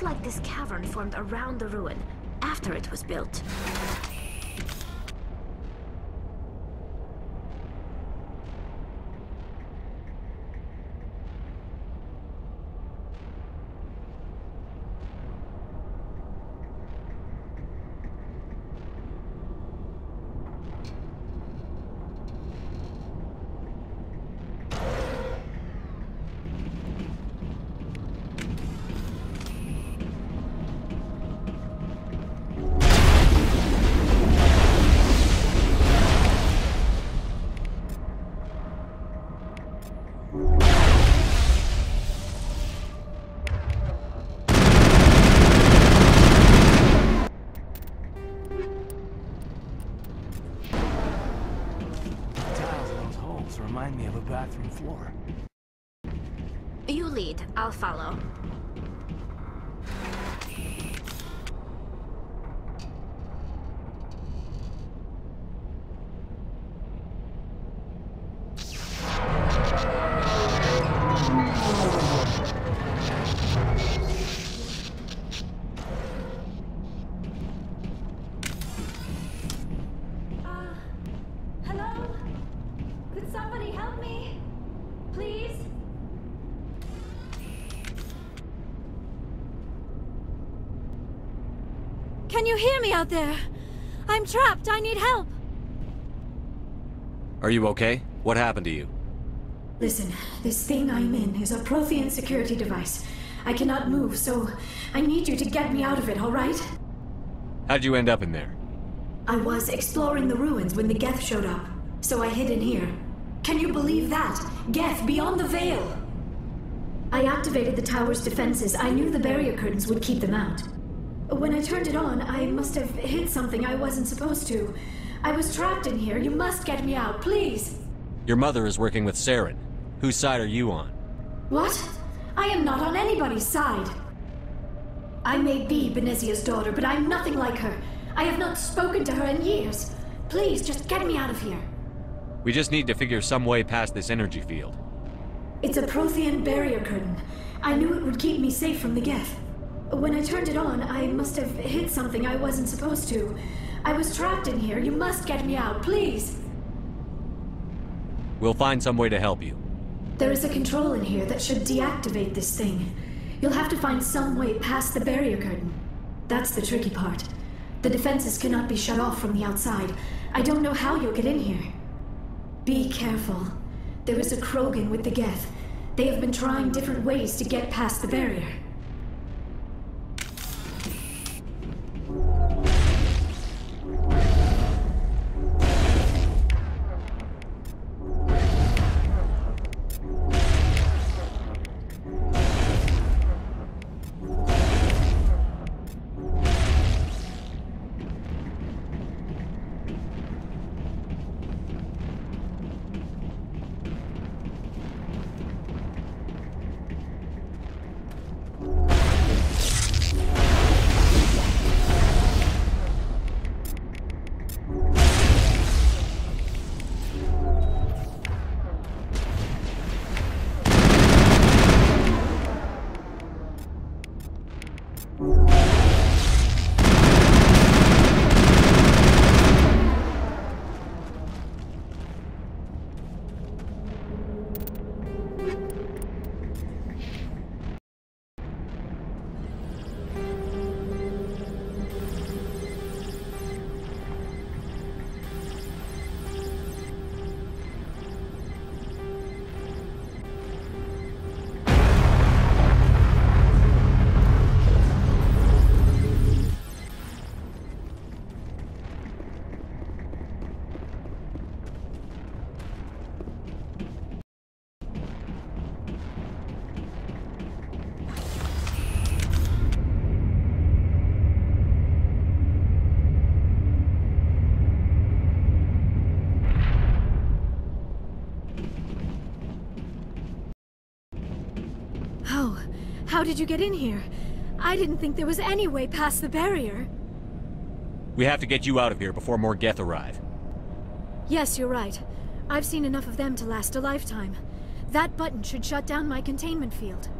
looks like this cavern formed around the ruin, after it was built. Remind me of a bathroom floor. You lead, I'll follow. Hello? Could somebody help me? Please? Can you hear me out there? I'm trapped. I need help. Are you okay? What happened to you? Listen, this thing I'm in is a Prothean security device. I cannot move, so I need you to get me out of it, all right? How'd you end up in there? I was exploring the ruins when the Geth showed up, so I hid in here. Can you believe that? Geth, beyond the veil! I activated the tower's defenses. I knew the barrier curtains would keep them out. When I turned it on, I must have hit something I wasn't supposed to. I was trapped in here. You must get me out, please! Your mother is working with Saren. Whose side are you on? What? I am not on anybody's side. I may be Benezia's daughter, but I'm nothing like her. I have not spoken to her in years. Please, just get me out of here. We just need to figure some way past this energy field. It's a Prothean barrier curtain. I knew it would keep me safe from the Geth. When I turned it on, I must have hit something I wasn't supposed to. I was trapped in here. You must get me out, please. We'll find some way to help you. There is a control in here that should deactivate this thing. You'll have to find some way past the barrier curtain. That's the tricky part. The defenses cannot be shut off from the outside. I don't know how you'll get in here. Be careful. There is a Krogan with the Geth. They have been trying different ways to get past the barrier. How did you get in here? I didn't think there was any way past the barrier. We have to get you out of here before more Geth arrive. Yes, you're right. I've seen enough of them to last a lifetime. That button should shut down my containment field.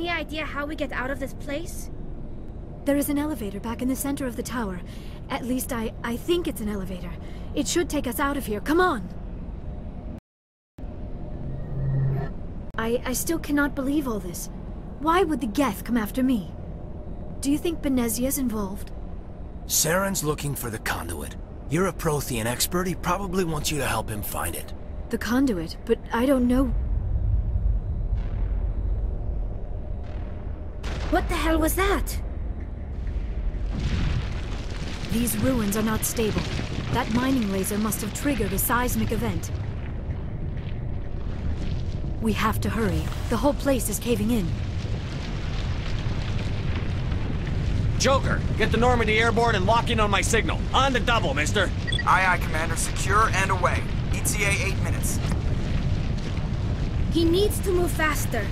Any idea how we get out of this place? There is an elevator back in the center of the tower. At least I think it's an elevator. It should take us out of here. Come on! I still cannot believe all this. Why would the Geth come after me? Do you think Benezia's involved? Saren's looking for the conduit. You're a Prothean expert. He probably wants you to help him find it. The conduit, but I don't know. What the hell was that? These ruins are not stable. That mining laser must have triggered a seismic event. We have to hurry. The whole place is caving in. Joker, get the Normandy airborne and lock in on my signal. On the double, mister. Aye, aye, Commander. Secure and away. ETA 8 minutes. He needs to move faster.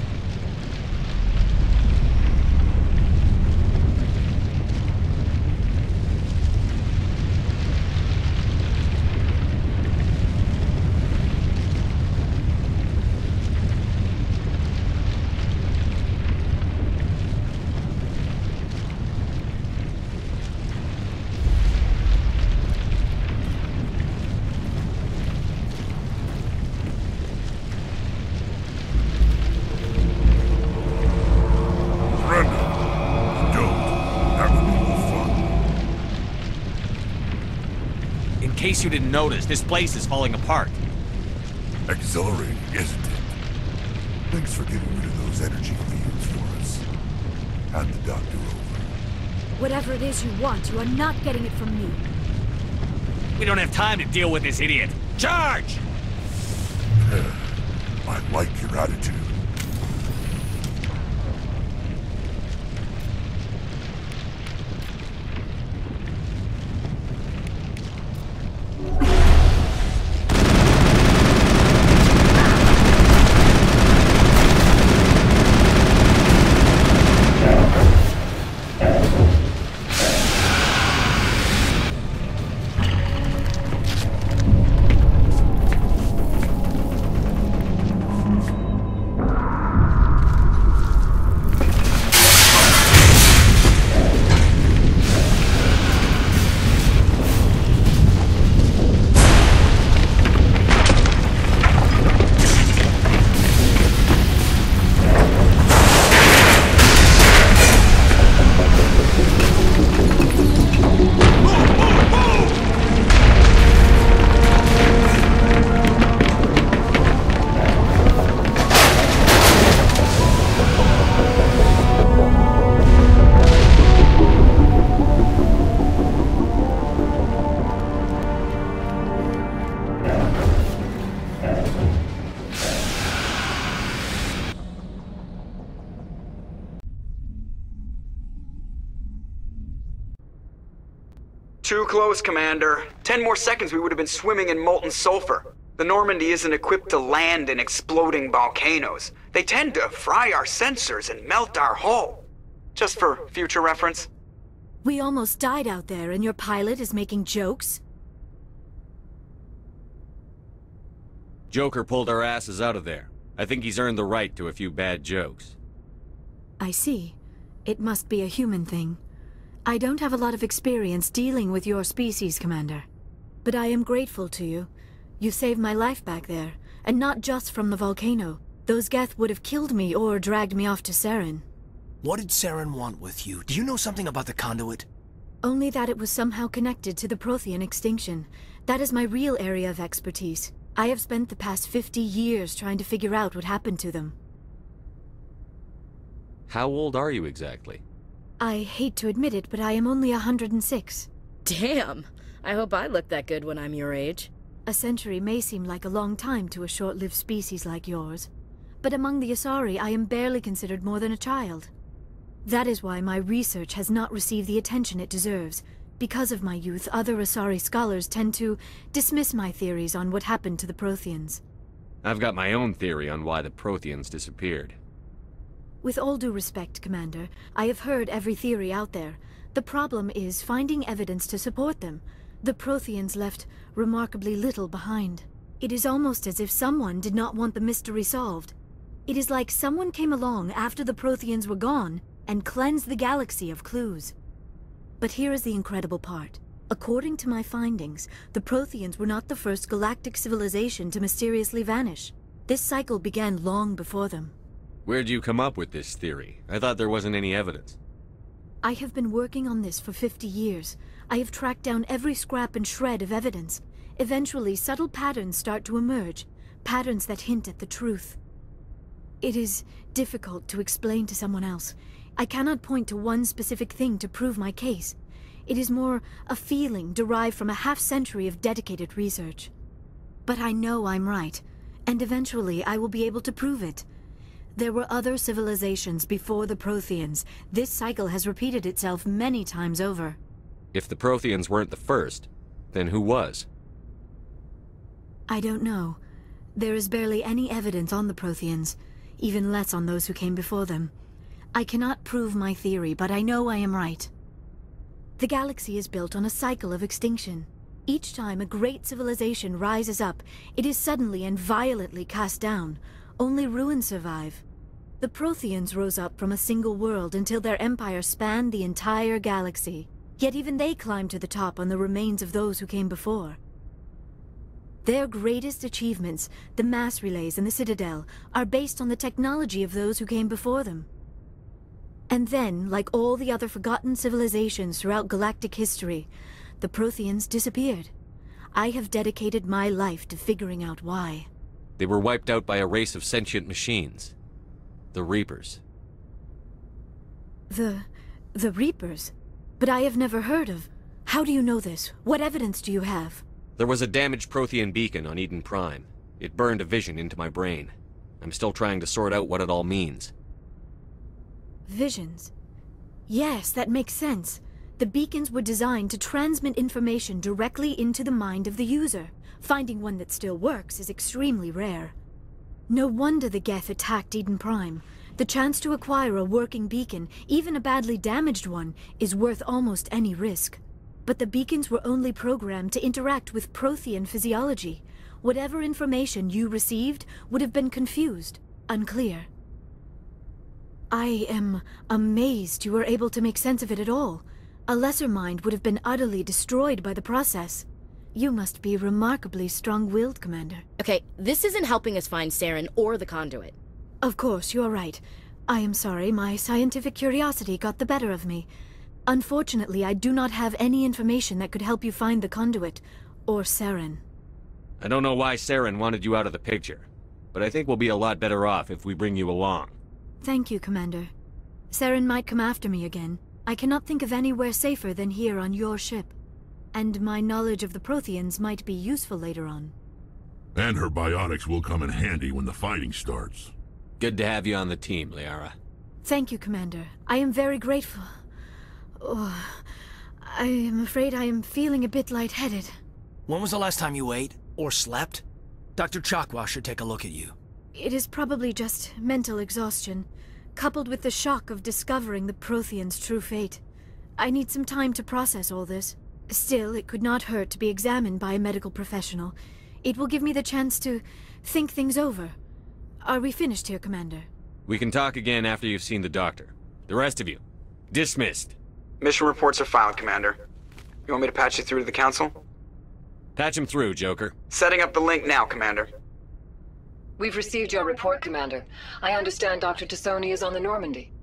In case you didn't notice, this place is falling apart. Exhilarating, isn't it? Thanks for getting rid of those energy fields for us. Hand the doctor over. Whatever it is you want, you are not getting it from me. We don't have time to deal with this idiot. Charge! I like your attitude. Too close, Commander. 10 more seconds we would have been swimming in molten sulfur. The Normandy isn't equipped to land in exploding volcanoes. They tend to fry our sensors and melt our hull. Just for future reference. We almost died out there, and your pilot is making jokes? Joker pulled our asses out of there. I think he's earned the right to a few bad jokes. I see. It must be a human thing. I don't have a lot of experience dealing with your species, Commander. But I am grateful to you. You saved my life back there, and not just from the volcano. Those Geth would have killed me or dragged me off to Saren. What did Saren want with you? Do you know something about the conduit? Only that it was somehow connected to the Prothean extinction. That is my real area of expertise. I have spent the past 50 years trying to figure out what happened to them. How old are you exactly? I hate to admit it, but I am only 106. Damn! I hope I look that good when I'm your age. A century may seem like a long time to a short-lived species like yours. But among the Asari, I am barely considered more than a child. That is why my research has not received the attention it deserves. Because of my youth, other Asari scholars tend to dismiss my theories on what happened to the Protheans. I've got my own theory on why the Protheans disappeared. With all due respect, Commander, I have heard every theory out there. The problem is finding evidence to support them. The Protheans left remarkably little behind. It is almost as if someone did not want the mystery solved. It is like someone came along after the Protheans were gone and cleansed the galaxy of clues. But here is the incredible part. According to my findings, the Protheans were not the first galactic civilization to mysteriously vanish. This cycle began long before them. Where'd you come up with this theory? I thought there wasn't any evidence. I have been working on this for 50 years. I have tracked down every scrap and shred of evidence. Eventually, subtle patterns start to emerge, patterns that hint at the truth. It is difficult to explain to someone else. I cannot point to one specific thing to prove my case. It is more a feeling derived from a half-century of dedicated research. But I know I'm right, and eventually I will be able to prove it. There were other civilizations before the Protheans. This cycle has repeated itself many times over. If the Protheans weren't the first, then who was? I don't know. There is barely any evidence on the Protheans, even less on those who came before them. I cannot prove my theory, but I know I am right. The galaxy is built on a cycle of extinction. Each time a great civilization rises up, it is suddenly and violently cast down. Only ruins survive. The Protheans rose up from a single world until their empire spanned the entire galaxy. Yet even they climbed to the top on the remains of those who came before. Their greatest achievements, the mass relays and the Citadel, are based on the technology of those who came before them. And then, like all the other forgotten civilizations throughout galactic history, the Protheans disappeared. I have dedicated my life to figuring out why. They were wiped out by a race of sentient machines. The Reapers. The Reapers? But I have never heard of. How do you know this? What evidence do you have? There was a damaged Prothean beacon on Eden Prime. It burned a vision into my brain. I'm still trying to sort out what it all means. Visions? Yes, that makes sense. The beacons were designed to transmit information directly into the mind of the user. Finding one that still works is extremely rare. No wonder the Geth attacked Eden Prime. The chance to acquire a working beacon, even a badly damaged one, is worth almost any risk. But the beacons were only programmed to interact with Prothean physiology. Whatever information you received would have been confused, unclear. I am amazed you were able to make sense of it at all. A lesser mind would have been utterly destroyed by the process. You must be remarkably strong-willed, Commander. Okay, this isn't helping us find Saren or the conduit. Of course, you are right. I am sorry, my scientific curiosity got the better of me. Unfortunately, I do not have any information that could help you find the conduit, or Saren. I don't know why Saren wanted you out of the picture, but I think we'll be a lot better off if we bring you along. Thank you, Commander. Saren might come after me again. I cannot think of anywhere safer than here on your ship. And my knowledge of the Protheans might be useful later on. And her biotics will come in handy when the fighting starts. Good to have you on the team, Liara. Thank you, Commander. I am very grateful. Oh, I am afraid I am feeling a bit lightheaded. When was the last time you ate? Or slept? Dr. Chakwa should take a look at you. It is probably just mental exhaustion, coupled with the shock of discovering the Protheans' true fate. I need some time to process all this. Still, it could not hurt to be examined by a medical professional. It will give me the chance to think things over. Are we finished here, Commander? We can talk again after you've seen the doctor. The rest of you, dismissed. Mission reports are filed, Commander. You want me to patch you through to the Council? Patch him through, Joker. Setting up the link now, Commander. We've received your report, Commander. I understand Dr. Tassoni is on the Normandy.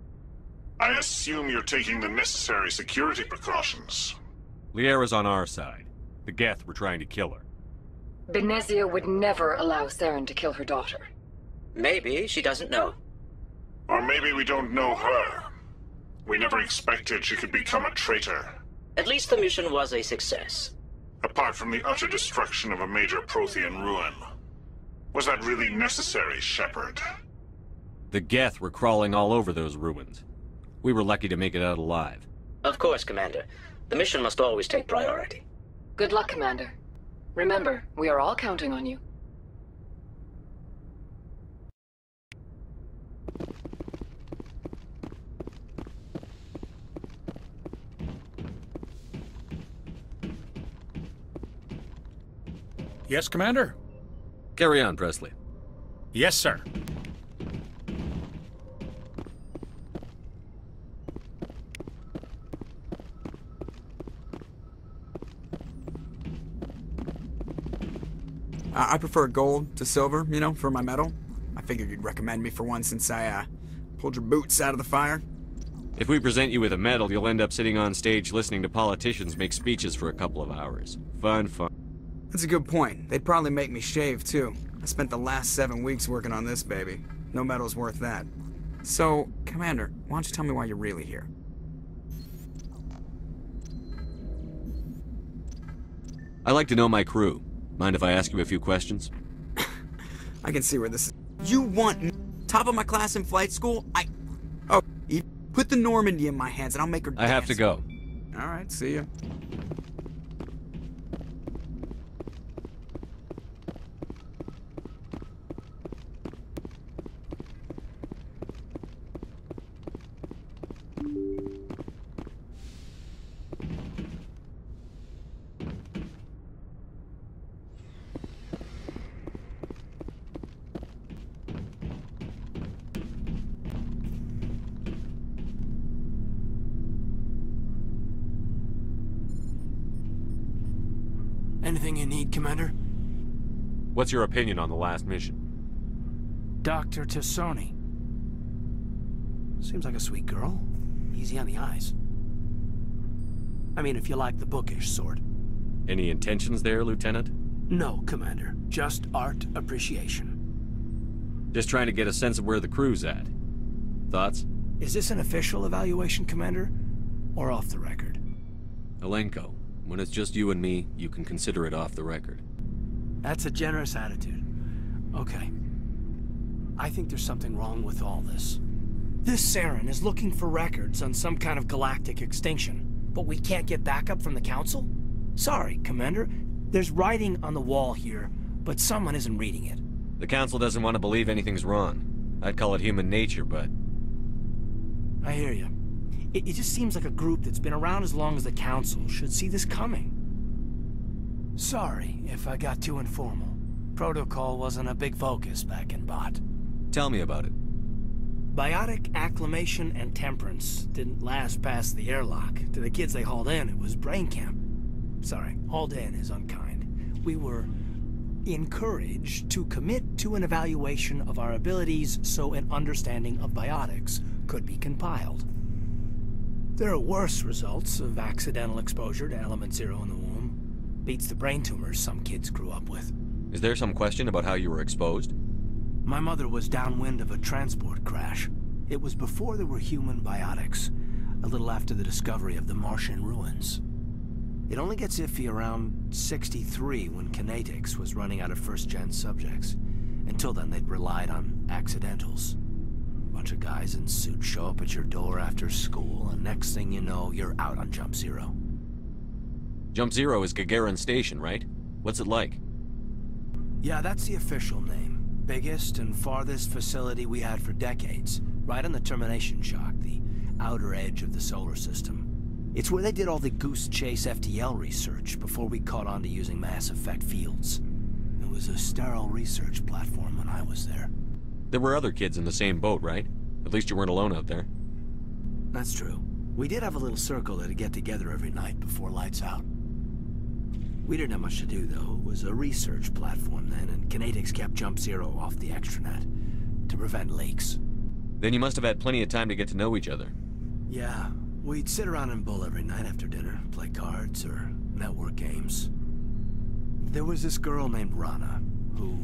I assume you're taking the necessary security precautions. Liara's on our side. The Geth were trying to kill her. Benezia would never allow Saren to kill her daughter. Maybe she doesn't know. Or maybe we don't know her. We never expected she could become a traitor. At least the mission was a success. Apart from the utter destruction of a major Prothean ruin. Was that really necessary, Shepard? The Geth were crawling all over those ruins. We were lucky to make it out alive. Of course, Commander. The mission must always take priority. Good luck, Commander. Remember, we are all counting on you. Yes, Commander? Carry on, Presley. Yes, sir. I prefer gold to silver, you know, for my medal. I figured you'd recommend me for one since I, pulled your boots out of the fire. If we present you with a medal, you'll end up sitting on stage listening to politicians make speeches for a couple of hours. Fun. That's a good point. They'd probably make me shave, too. I spent the last 7 weeks working on this baby. No medal's worth that. So, Commander, why don't you tell me why you're really here? I like to know my crew. Mind if I ask you a few questions? I can see where this is. You want me? Top of my class in flight school? Oh, you put the Normandy in my hands and I'll make her dance. I have to go. Alright, see ya. Anything you need, Commander? What's your opinion on the last mission? Dr. Tassoni. Seems like a sweet girl. Easy on the eyes. I mean, if you like the bookish sort. Any intentions there, Lieutenant? No, Commander. Just art appreciation. Just trying to get a sense of where the crew's at. Thoughts? Is this an official evaluation, Commander? Or off the record? Alenko, when it's just you and me, you can consider it off the record. That's a generous attitude. Okay. I think there's something wrong with all this. This Saren is looking for records on some kind of galactic extinction, but we can't get backup from the Council? Sorry, Commander. There's writing on the wall here, but someone isn't reading it. The Council doesn't want to believe anything's wrong. I'd call it human nature, but... I hear you. It just seems like a group that's been around as long as the Council should see this coming. Sorry if I got too informal. Protocol wasn't a big focus back in Bot. Tell me about it. Biotic acclimation and temperance didn't last past the airlock. To the kids they hauled in, it was brain camp. Sorry, hauled in is unkind. We were encouraged to commit to an evaluation of our abilities so an understanding of biotics could be compiled. There are worse results of accidental exposure to Element Zero in the womb. Beats the brain tumors some kids grew up with. Is there some question about how you were exposed? My mother was downwind of a transport crash. It was before there were human biotics, a little after the discovery of the Martian ruins. It only gets iffy around 63 when Kinetics was running out of first-gen subjects. Until then, they'd relied on accidentals. Bunch of guys in suits show up at your door after school, and next thing you know, you're out on Jump Zero. Jump Zero is Gagarin Station, right? What's it like? Yeah, that's the official name. Biggest and farthest facility we had for decades. Right on the termination shock, the outer edge of the solar system. It's where they did all the Goose Chase FTL research before we caught on to using mass effect fields. It was a sterile research platform when I was there. There were other kids in the same boat, right? At least you weren't alone out there. That's true. We did have a little circle that'd get together every night before lights out. We didn't have much to do, though. It was a research platform then, and Kinetics kept Jump Zero off the extranet to prevent leaks. Then you must have had plenty of time to get to know each other. Yeah, we'd sit around and bull every night after dinner, play cards or network games. There was this girl named Rana, who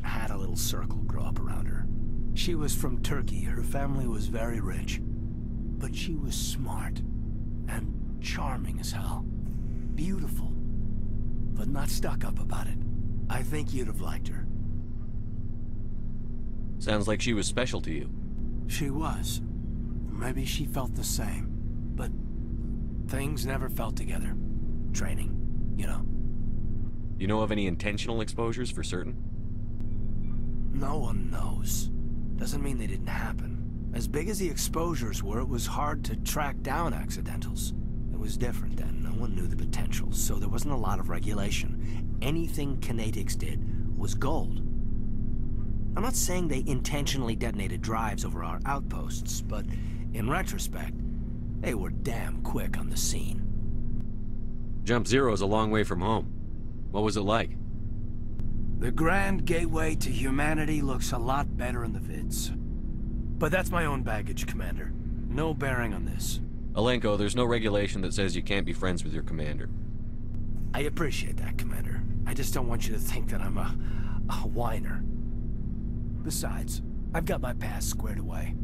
had a little circle grow up around her. She was from Turkey. Her family was very rich. But she was smart and charming as hell. Beautiful, but not stuck up about it. I think you'd have liked her. Sounds like she was special to you. She was. Maybe she felt the same. But things never felt together. Training, you know. You know of any intentional exposures for certain? No one knows. Doesn't mean they didn't happen. As big as the exposures were, it was hard to track down accidentals. It was different then. No one knew the potential, so there wasn't a lot of regulation. Anything Kinetics did was gold. I'm not saying they intentionally detonated drives over our outposts, but in retrospect, they were damn quick on the scene. Jump Zero is a long way from home. What was it like? The Grand Gateway to Humanity looks a lot better in the vids. But that's my own baggage, Commander. No bearing on this. Alenko, there's no regulation that says you can't be friends with your commander. I appreciate that, Commander. I just don't want you to think that I'm a whiner. Besides, I've got my past squared away.